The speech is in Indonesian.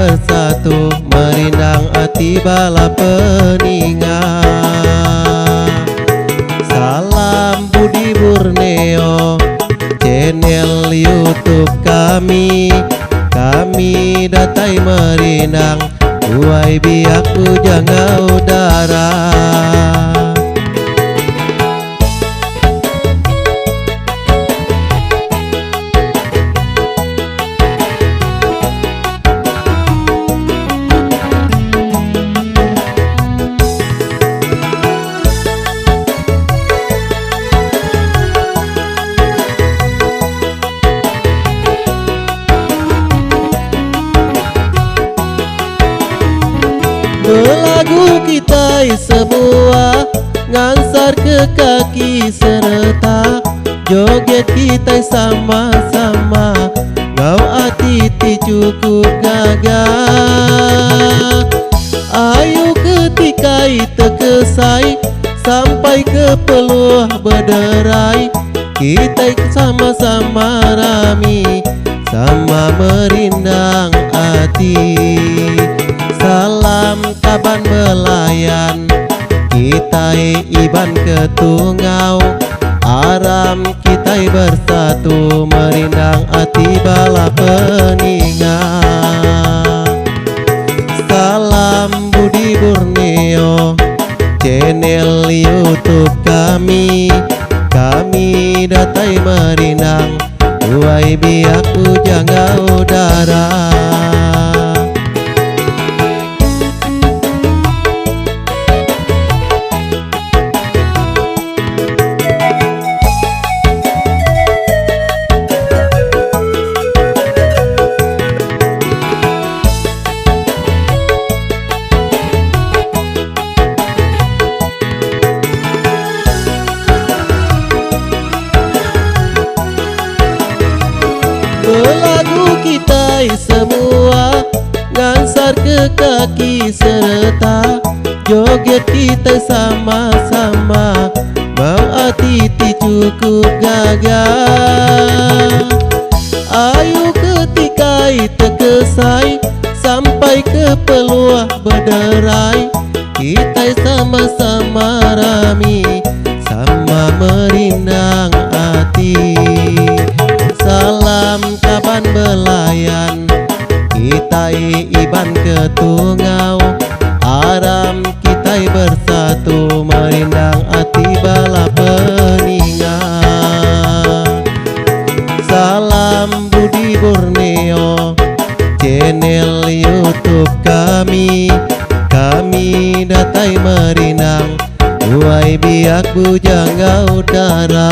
bersatu merindang hati bala peningan. Salam Budi Borneo, channel YouTube kami datai merindang uai biak bujangga udara. Belagu kita semua ngansar ke kaki serta joget kita sama-sama ngau hati ti cukup gagah. Ayo ketika itu kesai sampai ke peluh berderai, kita sama-sama rami sama merindang hati. Salam kaban melayan, kita iban ketungau, aram kita bersatu merindang hati bala peningan. Salam Budi Borneo, channel YouTube kami datai merindang uai biak bujangga udara. Belagu kita semua ngansar ke kaki serta joget kita sama-sama mau hati ti cukup gagah. Ayo ketika itu kesai sampai ke peluah berderai, kita sama-sama rami sama merindang hati. Salam kaban belayan, kita iban ketungau, aram kita bersatu merindang hati bala peningan. Salam Budi Borneo, channel YouTube kami datai merindang uai biak bujangga udara.